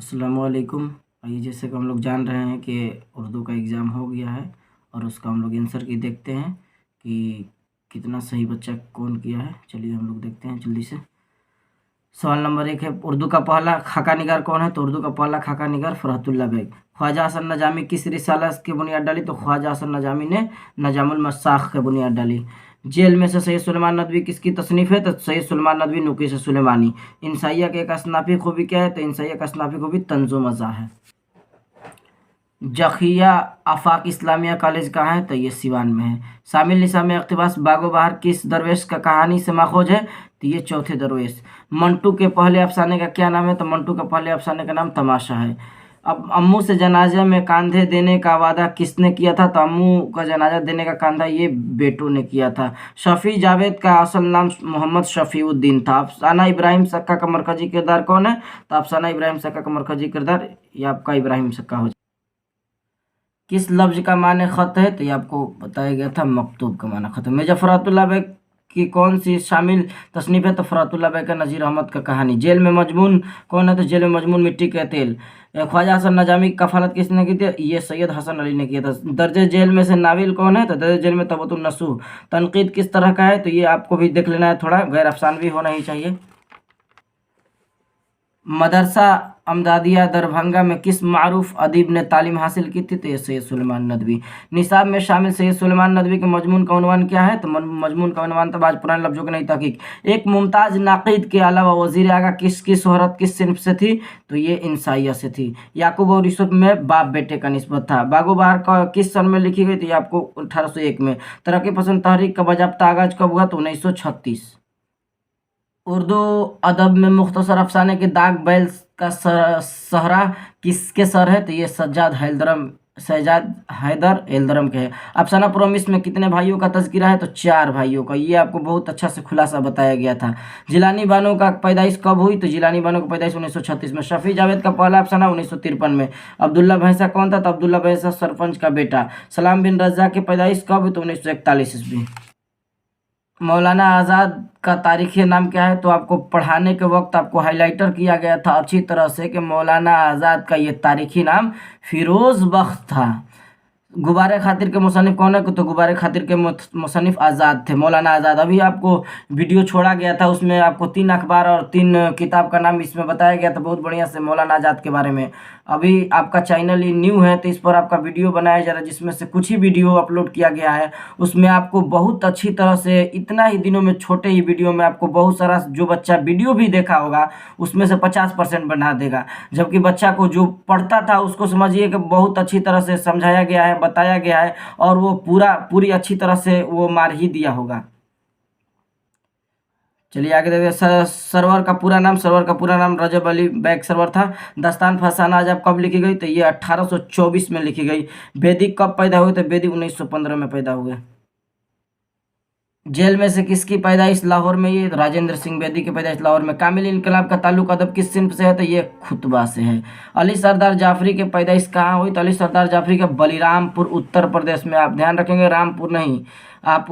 अस्सलामुअलैकुम। आइए, जैसे कि हम लोग जान रहे हैं कि उर्दू का एग्ज़ाम हो गया है और उसका हम लोग आंसर की देखते हैं कि कितना सही बच्चा कौन किया है। चलिए हम लोग देखते हैं जल्दी से। सवाल नंबर 1 है, उर्दू का पहला खाका निगार कौन है? तो उर्दू का पहला खाका निगार फ़रहतुल्लाह बेग। ख्वाजा हसन नजामी किस रिसाला की बुनियाद डाली? तो ख्वाजा हसन नजामी ने नजामुल मसाख की बुनियाद डाली। जेल में से सैयद सुलेमान नदवी किसकी तसनीफ़ है? तो सैयद सुलेमान नदवी नुकीश सुलेमानी। इंसाइया के एक असनाफ़ी खूबी क्या है? तो इंसाइया का असनाफ़ी खूबी तंज़ो मज़ा है। जखिया आफाक इस्लामिया कॉलेज कहाँ है? तो ये सिवान में है। शामिल निशा में इक़्तिबास बागो बहार किस दरवेश का कहानी से माखोज है? तो ये चौथे दरवेश। मंटू के पहले अफसाने का क्या नाम है? तो मंटू के पहले अफसाने का नाम तमाशा है। अब अम्मू से जनाजा में कांधे देने का वादा किसने किया था? तो अम्मू का जनाजा देने का कांधा ये बेटू ने किया था। शफ़ी जावेद का असल नाम मोहम्मद शफ़ीउद्दीन था। अफसाना इब्राहिम सक्का का मरकजी किरदार कौन है? तो अफसाना इब्राहिम सक्का का मरकजी किरदार ये आपका इब्राहिम सक्का हो। किस लफ्ज़ का माने ख़त है? तो ये आपको बताया गया था मकतूब का माना ख़त है। मिर्ज़ा फ़रातुल्लाह बेग की कौन सी शामिल तसनीफ़ है? तो फ़रातुल्लाह बेग का नज़ीर अहमद का कहानी। जेल में मजमून कौन है? तो जेल में मजमून मिट्टी का तेल। ख्वाजा हसन नजामी की कफ़ालत किसने की थी? ये सैयद हसन अली ने किया था। दर्जे जेल में से नाविल कौन है? तो दर्जे जेल में तबतुन नसूह। तनकीद किस तरह का है? तो ये आपको भी देख लेना है, थोड़ा गैर अफसानवी होना ही चाहिए। मदरसा अमदादिया दरभंगा में किस मारूफ अदीब ने तालीम हासिल की थी? तो ये सैयद सुलेमान नदवी। निसाब में शामिल सैयद सुलेमान नदवी के मजमून का उन्वान क्या है? तो मजमून का उन्वान था आज पुराने लफ्ज़ों की नई तहकीक। एक मुमताज़ नाक़ीद के अलावा वज़ीर आगा किसकी शोहरत किस सिन्फ से थी? तो ये इंसाइया से थी। याकूब और यूसुफ में बाप बेटे का निस्बत था। बागो बहार का किस सन में लिखी गई? तो ये आपको 1801 में। तरक्की पसंद तहरीक का बाज़ाब्ता आगाज़ कब हुआ? तो 1936। उर्दू अदब में मुख्तसर अफसाने के दाग बैल का सहरा किसके सर है? तो ये सज्जाद हैदर एलदरम के है। अफसाना प्रोमिस में कितने भाइयों का तज़किरा है? तो 4 भाइयों का। ये आपको बहुत अच्छा से खुलासा बताया गया था। जिलानी बानो का पैदाइश कब हुई? तो जिलानी बानो की पैदाइश 1936 में। शफ़ी जावेद का पहला अफसाना 1953 में। अब्दुल्ला भैंसा कौन था? तो अब्दुल्ला भैंसा सरपंच का बेटा। सलाम बिन रज़ा की पैदाइश कब हुई? तो 1941 ईस्वी। मौलाना आज़ाद का तारीख़ी नाम क्या है? तो आपको पढ़ाने के वक्त आपको हाइलाइटर किया गया था अच्छी तरह से कि मौलाना आज़ाद का ये तारीख़ी नाम फ़िरोज़ बख्त था। गुब्बारे खातिर के मुसन्निफ़ कौन है? तो गुब्बारे खातिर के मुसन्निफ़ आज़ाद थे, मौलाना आज़ाद। अभी आपको वीडियो छोड़ा गया था, उसमें आपको 3 अखबार और 3 किताब का नाम इसमें बताया गया था बहुत बढ़िया से मौलाना आज़ाद के बारे में। अभी आपका चैनल ये न्यू है तो इस पर आपका वीडियो बनाया जा रहा है, जिसमें से कुछ ही वीडियो अपलोड किया गया है। उसमें आपको बहुत अच्छी तरह से इतना ही दिनों में छोटे ही वीडियो में आपको बहुत सारा जो बच्चा वीडियो भी देखा होगा उसमें से 50% बना देगा, जबकि बच्चा को जो पढ़ता था उसको समझिए कि बहुत अच्छी तरह से समझाया गया है, बताया गया है और वो पूरी अच्छी तरह से वो मार ही दिया होगा। चलिए आगे देखते हैं। सरवर का पूरा नाम रजब अली बैग सरवर था। दास्तान फसाना जब कब लिखी गई? तो ये 1824 में लिखी गई। बेदी कब पैदा हुए? तो बेदी 1915 में पैदा हुए। जेल में से किसकी पैदाइश लाहौर में? ये राजेंद्र सिंह बेदी की पैदाइश लाहौर में। कामिल इनकलाब का ताल्लुक अदब किस सिन्फ से है? तो ये खुतबा से है। अली सरदार जाफरी की पैदाइश कहाँ हुई? तो अली सरदार जाफरी के बलिरामपुर उत्तर प्रदेश में। आप ध्यान रखेंगे रामपुर नहीं, आप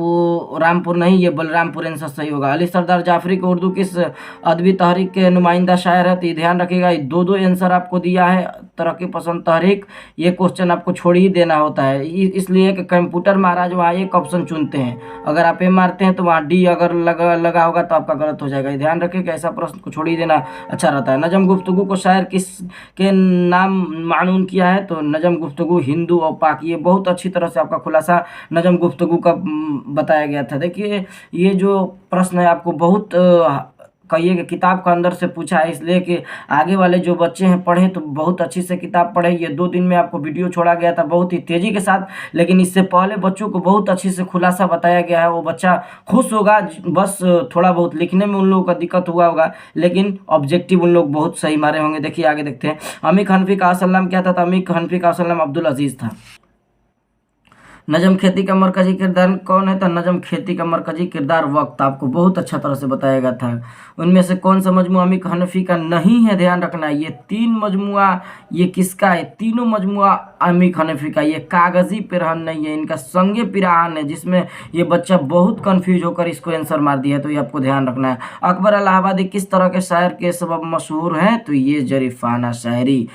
रामपुर नहीं, ये बलरामपुर आंसर सही होगा। अली सरदार जाफरी को उर्दू किस अदबी तहरीक के नुमाइंदा शायर है? तो ये ध्यान रखिएगा, दो आंसर आपको दिया है। तरक्की पसंद तहरीक, ये क्वेश्चन आपको छोड़ ही देना होता है इसलिए कि कंप्यूटर महाराज वहाँ एक ऑप्शन चुनते हैं, अगर आप ए मारते हैं तो वहाँ डी अगर लगा होगा तो आपका गलत हो जाएगा। ध्यान रखिए कि ऐसा प्रश्न को छोड़ ही देना अच्छा रहता है। नजम गुफ्तगू को शायर किस के नाम मानून किया है? तो नजम गुफ्तगू हिंदू और पाक। ये बहुत अच्छी तरह से आपका खुलासा नजम गुफ्तगू का बताया गया था। देखिए ये जो प्रश्न है आपको बहुत कहिए कि किताब का अंदर से पूछा है, इसलिए कि आगे वाले जो बच्चे हैं पढ़ें तो बहुत अच्छी से किताब पढ़ें। ये 2 दिन में आपको वीडियो छोड़ा गया था बहुत ही तेज़ी के साथ, लेकिन इससे पहले बच्चों को बहुत अच्छी से खुलासा बताया गया है। वो बच्चा खुश होगा, बस थोड़ा बहुत लिखने में उन लोगों का दिक्कत हुआ होगा, लेकिन ऑब्जेक्टिव उन लोग बहुत सही मारे होंगे। देखिए आगे देखते हैं। अमीर हनफी का असल नाम क्या था? तो अमीर हनफी का असल नाम अब्दुल अजीज़ था। नजम खेती का मरकजी किरदार कौन है? तो नजम खेती का मरकजी किरदार वक्त, आपको बहुत अच्छा तरह से बताया गया था। उनमें से कौन सा मजमुआ अमीर हनफी का नहीं है? ध्यान रखना है ये तीन मजमुआ, ये किसका है? तीनों मजमुआ अमीर हनफी का। ये कागजी पिरहन नहीं है, इनका संगे पिराहन है, जिसमें ये बच्चा बहुत कंफ्यूज होकर इसको आंसर मार दिया है, तो ये आपको ध्यान रखना है। अकबर इलाहाबादी किस तरह के शायर के सबब मशहूर हैं? तो ये जरीफाना शायरी।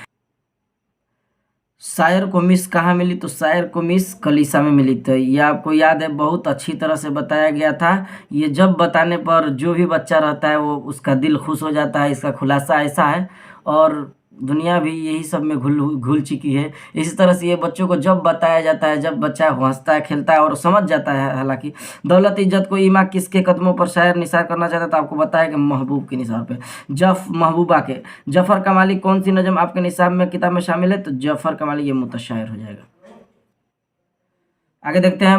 शायर को मिस कहाँ मिली? तो शायर को मिस कलीसा में मिली। तो ये आपको याद है, बहुत अच्छी तरह से बताया गया था। ये जब बताने पर जो भी बच्चा रहता है वो उसका दिल खुश हो जाता है। इसका खुलासा ऐसा है, और दुनिया भी यही सब में घुल घुल चुकी है। इसी तरह से ये बच्चों को जब बताया जाता है, जब बच्चा हंसता है, खेलता है और समझ जाता है। हालांकि दौलत इज्जत को ईमा किसके कदमों पर शायर निसार करना चाहता है? तो आपको बताया कि महबूब के निसार पे, महबूबा के। जफ़र कमाली कौन सी नज़म आपके निसाब में किताब में शामिल है? तो जफ़र कमाली ये मुतशायर हो जाएगा। आगे देखते हैं,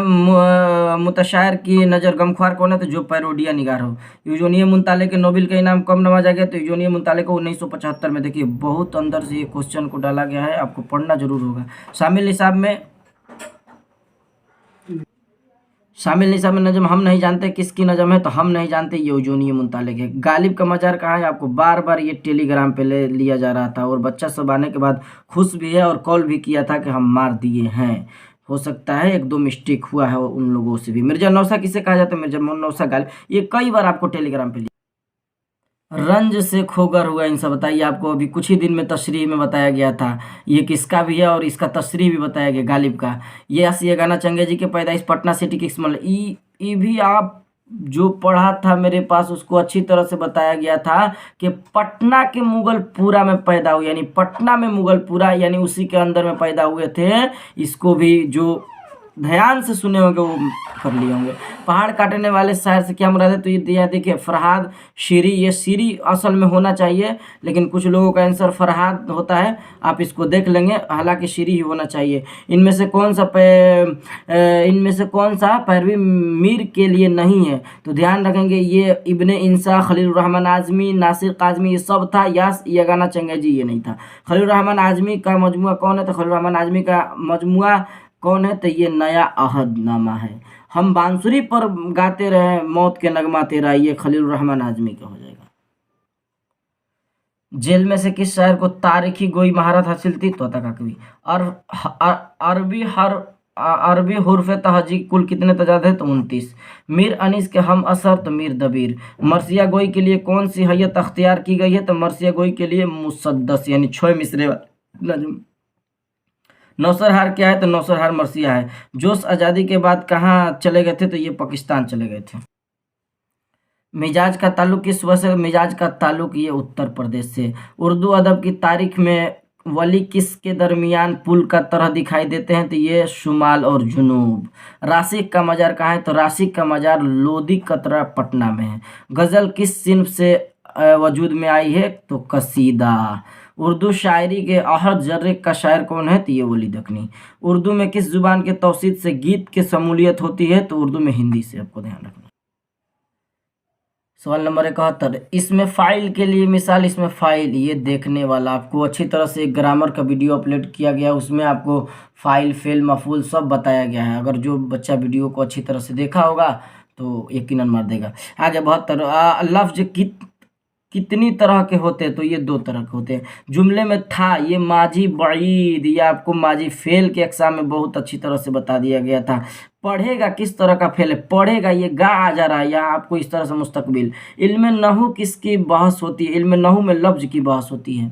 मुतशायर की नज़र गमख्वार कौन है? तो जो पैरोडिया निगार हो। यूजोनिय मुंताले के नोबेल का इनाम कब नवाजा गया? तो यूजोनिय मुंताले को 1975 में। देखिए बहुत अंदर से ये क्वेश्चन को डाला गया है, आपको पढ़ना जरूर होगा। शामिल निसाब में नजम हम नहीं जानते किसकी नजम है? तो हम नहीं जानते ये यूजोनिय मुंताले के। गालिब का मजार कहाँ है? आपको बार बार ये टेलीग्राम पे ले लिया जा रहा था, और बच्चा सब आने के बाद खुश भी है और कॉल भी किया था कि हम मार दिए हैं। हो सकता है एक दो मिस्टेक हुआ है उन लोगों से भी। मिर्जा नौसा किसे कहा जाता है? मिर्जा नौसा गालिब, ये कई बार आपको टेलीग्राम पे रंज से खोगर हुआ इंसान, बताइए। आपको अभी कुछ ही दिन में तशरीह में बताया गया था ये किसका भी है, और इसका तशरीह भी बताया गया गालिब का। ये गाना चंगेजी के पैदाइश पटना सिटी किस मतलब ई भी आप जो पढ़ा था मेरे पास, उसको अच्छी तरह से बताया गया था कि पटना के मुगलपुरा में पैदा हुए, यानी पटना में मुगलपुरा, यानी उसी के अंदर में पैदा हुए थे। इसको भी जो ध्यान से सुने होंगे वो कर लिए होंगे। पहाड़ काटने वाले शायर से क्या मुराद है? तो ये दिया, देखिए फरहाद शीरी। ये शीरी असल में होना चाहिए, लेकिन कुछ लोगों का आंसर फरहाद होता है, आप इसको देख लेंगे, हालांकि शीरी ही होना चाहिए। इनमें से कौन सा पैरवी मीर के लिए नहीं है? तो ध्यान रखेंगे ये इब्ने इंसा, खलील रहमान आजमी, नासिर काजमी, ये सब था। ये गाना चंगेजी ये नहीं था। खलील रहमान आजमी का मजमुआ कौन है? तो खलील रहमान आजमी का मजमुआ कौन है? तो ये नया अहदनामा है। हम बांसुरी पर गाते रहे मौत के नगमा तेरा, ये खलील रहमान आजमी का हो जाएगा। जेल में से किस शायर को तारीखी गोई महारत हासिल थी? तोता का कवि। और अरबी हुर्फ तहजी कुल कितने तजाद है? तो 29। मीर अनीस के हम असर, तो मीर दबीर। मरसिया गोई के लिए कौन सी हैयत अख्तियार की गई है? तो मरसिया गोई के लिए मुसद्दस, यानी 6 मिसरे नजम। नौसरहार क्या है? तो नौसरहार मरसिया है। जोश आज़ादी के बाद कहाँ चले गए थे? तो ये पाकिस्तान चले गए थे। मिजाज का ताल्लुक किस सूबे से? मिजाज का ताल्लुक ये उत्तर प्रदेश से। उर्दू अदब की तारीख में वली किसके दरमियान पुल का तरह दिखाई देते हैं? तो ये शुमाल और जुनूब। राशिक का मजार कहाँ है? तो राशिक का मजार लोधी कतरा पटना में है। गज़ल किस सिन्फ से वजूद में आई है? तो कसीदा। उर्दू शायरी के अहद जर्रे का शायर कौन है? तो ये वली दखनी। उर्दू में किस जुबान के तौसीद से गीत की शमूलियत होती है? तो उर्दू में हिंदी से, आपको ध्यान रखना। सवाल नंबर 71, इसमें फाइल के लिए मिसाल। इसमें फाइल ये देखने वाला, आपको अच्छी तरह से एक ग्रामर का वीडियो अपलोड किया गया, उसमें आपको फाइल फेल मफूल सब बताया गया है। अगर जो बच्चा वीडियो को अच्छी तरह से देखा होगा तो यकीनन मार देगा। आगे 72, लफ्ज कितनी तरह के होते हैं? तो ये 2 तरह के होते हैं। जुमले में था, ये माजी बईद, ये आपको माजी फेल के एग्जाम में बहुत अच्छी तरह से बता दिया गया था। पढ़ेगा किस तरह का फेल है? पढ़ेगा, ये गा आ जा रहा है यहाँ आपको इस तरह से मुस्तकबिल। इल्म नहू किसकी बहस होती है? इल्म नहू में लफ्ज की बहस होती है।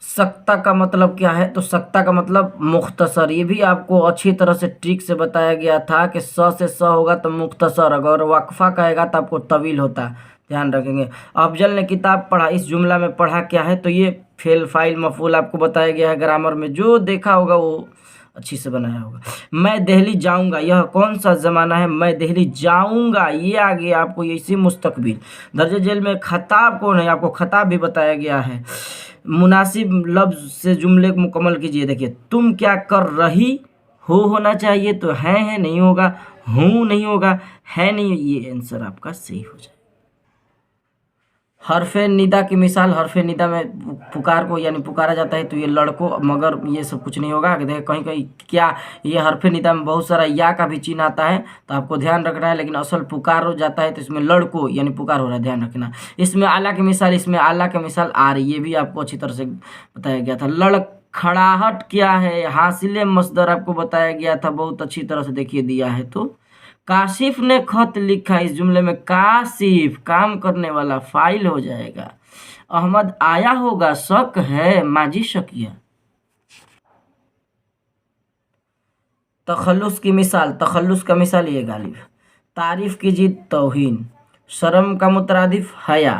सख्ता का मतलब क्या है? तो सख्ता का मतलब मुख्तसर। ये भी आपको अच्छी तरह से ट्रिक से बताया गया था कि स से स होगा तो मुख्तसर, अगर वक्फा कहेगा तो आपको तवील होता है, ध्यान रखेंगे। अफजल ने किताब पढ़ा, इस जुमला में पढ़ा क्या है? तो ये फेल फाइल मफूल आपको बताया गया है ग्रामर में, जो देखा होगा वो अच्छी से बनाया होगा। मैं दिल्ली जाऊंगा, यह कौन सा ज़माना है? मैं दिल्ली जाऊंगा, ये आ गया आपको इसी मुस्तकबिल। दर्ज जेल में खताब कौन है? आपको खताब भी बताया गया है। मुनासिब लफ्ज से जुमले को मुकम्मल कीजिए। देखिए, तुम क्या कर रही हो होना चाहिए, तो है नहीं होगा, हूँ नहीं होगा, है नहीं, ये आंसर आपका सही हो जाए। हरफे निदा की मिसाल, हरफे निदा में पुकार को यानी पुकारा जाता है तो ये लड़को, मगर ये सब कुछ नहीं होगा। देखिए कहीं कहीं क्या, ये हरफे निदा में बहुत सारा या का भी चिन्ह आता है तो आपको ध्यान रखना है, लेकिन असल पुकार हो जाता है तो इसमें लड़को यानी पुकार हो रहा है, ध्यान रखना। इसमें आला की मिसाल, इसमें आला की मिसाल आ रही, ये भी आपको अच्छी तरह से बताया गया था। लड़खड़ाहट क्या है, हासिले मसदर आपको बताया गया था, बहुत अच्छी तरह से देखिए दिया है। तो काशिफ ने खत लिखा, इस जुमले में काशिफ काम करने वाला फाइल हो जाएगा। अहमद आया होगा, शक है, माजी शकिया। तखल्लुस की मिसाल, तखल्लुस का मिसाल ये गालिब। तारीफ की जिद तौहीन। शर्म का मुतरादिफ हया।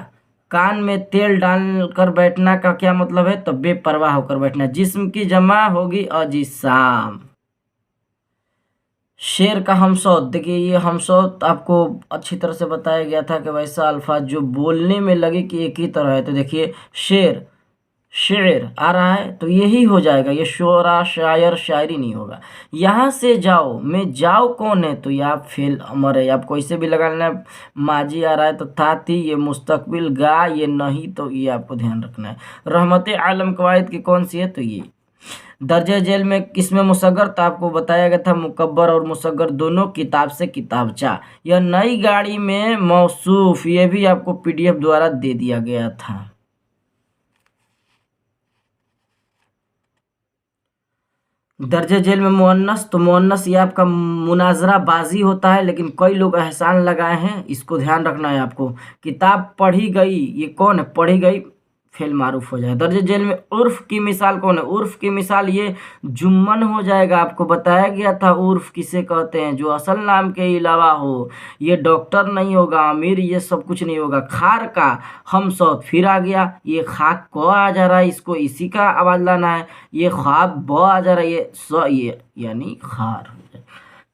कान में तेल डालकर बैठना का क्या मतलब है, तो बेपरवाह होकर बैठना। जिस्म की जमा होगी अजिसाम। शेर का हमसौत, देखिए ये हमसौत आपको अच्छी तरह से बताया गया था कि वैसा अल्फाज जो बोलने में लगे कि एक ही तरह है। तो देखिए शेर, शेर आ रहा है तो यही हो जाएगा, ये शोरा शायर शायरी नहीं होगा। यहाँ से जाओ में जाओ कौन है, तो ये आप फेल अमर है, आपको इसे भी लगाना है। माजी आ रहा है तो था थी, ये मुस्तकबिल गा, ये नहीं, तो ये आपको ध्यान रखना है। रहमत आलम कवायद की कौन सी है, तो ये। दर्जे जेल में किसमें मुसग्गर, तो आपको बताया गया था मुकब्बर और मुसग्गर दोनों किताब से किताबचा। यह नई गाड़ी में मौसूफ, ये भी आपको पीडीएफ द्वारा दे दिया गया था। दर्जे जेल में मुअन्नस, तो मुअन्नस ये आपका मुनाजरा बाजी होता है, लेकिन कई लोग एहसान लगाए हैं, इसको ध्यान रखना है आपको। किताब पढ़ी गई, ये कौन है, पढ़ी गई फेल मारूफ हो जाए। दर्जे जेल में उर्फ की मिसाल कौन है, उर्फ की मिसाल ये जुम्मन हो जाएगा। आपको बताया गया था उर्फ किसे कहते हैं, जो असल नाम के अलावा हो। ये डॉक्टर नहीं होगा, अमीर, ये सब कुछ नहीं होगा। खार का हम सौत फिर आ गया, ये खाक को आ जा रहा है, इसको इसी का आवाज लाना है। ये ख्वाब ब आ जा रहा है, ये स, ये यानी खार।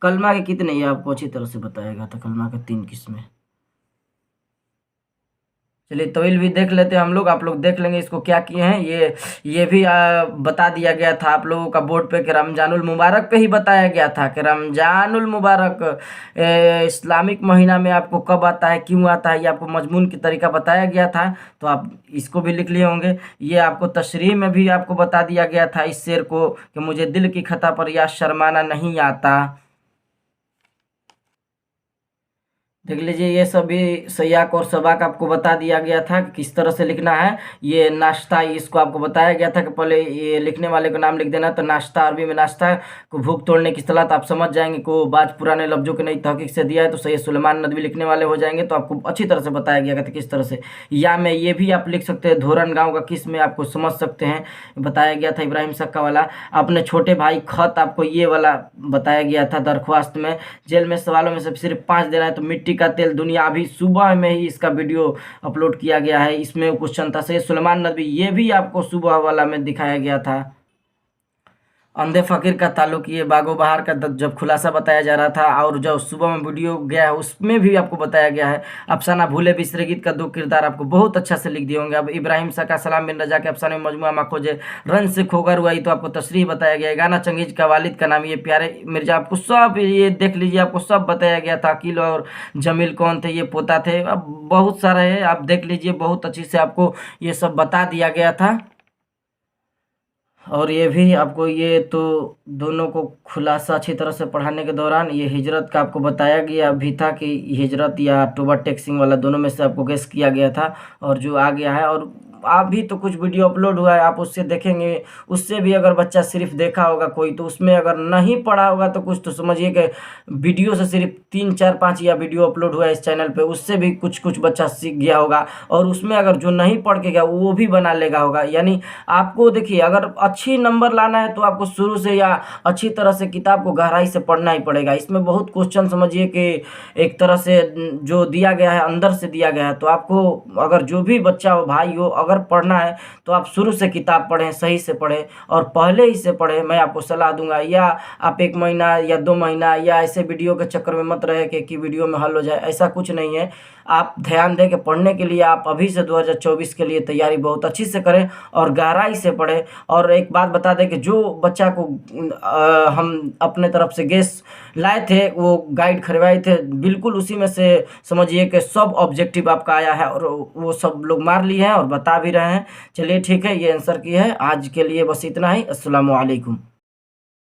कलमा के कितने, ये आपको अच्छी तरह से बताया गया था। कलमा के 3 किस्में। चलिए तवील भी देख लेते हैं हम लोग, आप लोग देख लेंगे इसको क्या किए हैं। ये भी बता दिया गया था आप लोगों का बोर्ड पे कि रमजानुल मुबारक पे ही बताया गया था कि रमजानुल मुबारक इस्लामिक महीना में आपको कब आता है, क्यों आता है, ये आपको मजमून की तरीका बताया गया था। तो आप इसको भी लिख लिए होंगे। ये आपको तशरीह में भी आपको बता दिया गया था इस शेर को कि मुझे दिल की खता पर या शर्माना नहीं आता। देख लीजिए ये सभी सयाक और सबाक आपको बता दिया गया था कि किस तरह से लिखना है। ये नाश्ता, इसको आपको बताया गया था कि पहले ये लिखने वाले का नाम लिख देना। तो नाश्ता, अरबी में नाश्ता को भूख तोड़ने की इस्तिलाह, तो आप समझ जाएंगे को बाज पुराने लफ्जों के नई तहकीक से दिया है। तो सैयद सुलेमान नदवी लिखने वाले हो जाएंगे, तो आपको अच्छी तरह से बताया गया था किस तरह से। या में ये भी आप लिख सकते हैं, धोरन गाँव का किस में आपको समझ सकते हैं, बताया गया था इब्राहिम सक्का वाला। अपने छोटे भाई खत, आपको ये वाला बताया गया था दरख्वास्त में। जेल में सवालों में से सिर्फ 5 देना है। तो मिट्टी का तेल दुनिया, अभी सुबह में ही इसका वीडियो अपलोड किया गया है, इसमें क्वेश्चन था। सैयद सुलेमान नदवी, ये भी आपको सुबह वाला में दिखाया गया था। अंधे फ़कीर का ताल्लुक, ये बागो बहार का जब खुलासा बताया जा रहा था, और जब सुबह में वीडियो गया है उसमें भी आपको बताया गया है। अफसाना भूले बिसरे गीत का 2 किरदार आपको बहुत अच्छा से लिख दिए होंगे। अब इब्राहिम सा का सलाम बिन रजा के अफसाने में मजमुआ खोजे रन से खोकर हुआ, तो आपको तशरीह बताया गया है। गाना चंगेज का वालिद का नाम, ये प्यारे मिर्जा, आपको सब ये देख लीजिए, आपको सब बताया गया था। अकील और जमील कौन थे, ये पोता थे। अब बहुत सारा है, आप देख लीजिए, बहुत अच्छी से आपको ये सब बता दिया गया था। और ये भी आपको, ये तो दोनों को खुलासा अच्छी तरह से पढ़ाने के दौरान ये हिजरत का आपको बताया गया भी था कि हिजरत या अक्टूबर टैक्सिंग वाला दोनों में से आपको गेस किया गया था, और जो आ गया है। और अभी तो कुछ वीडियो अपलोड हुआ है, आप उससे देखेंगे। उससे भी अगर बच्चा सिर्फ देखा होगा कोई, तो उसमें अगर नहीं पढ़ा होगा तो कुछ, तो समझिए कि वीडियो से सिर्फ 3 4 5 या वीडियो अपलोड हुआ है इस चैनल पे, उससे भी कुछ कुछ बच्चा सीख गया होगा। और उसमें अगर जो नहीं पढ़ के गया वो भी बना लेगा होगा। यानी आपको देखिए, अगर अच्छी नंबर लाना है तो आपको शुरू से या अच्छी तरह से किताब को गहराई से पढ़ना ही पड़ेगा। इसमें बहुत क्वेश्चन समझिए कि एक तरह से जो दिया गया है अंदर से दिया गया है। तो आपको अगर जो भी बच्चा हो, भाई हो, अगर पढ़ना है तो आप शुरू से किताब पढ़ें, सही से पढ़ें और पहले ही से पढ़ें, मैं आपको सलाह दूंगा। या आप 1 महीना या 2 महीना या ऐसे वीडियो के चक्कर में मत रहे कि वीडियो में हल हो जाए, ऐसा कुछ नहीं है। आप ध्यान दें कि पढ़ने के लिए आप अभी से 2024 के लिए तैयारी बहुत अच्छी से करें और गहराई से पढ़ें। और एक बात बता दें कि जो बच्चा को हम अपने तरफ से गेस लाए थे, वो गाइड खरीदवाए थे, बिल्कुल उसी में से समझिए कि सब ऑब्जेक्टिव आपका आया है और वो सब लोग मार लिए हैं और बता भी रहे हैं। चलिए ठीक है, ये आंसर की है। आज के लिए बस इतना ही। अस्सलामु अलैकुम।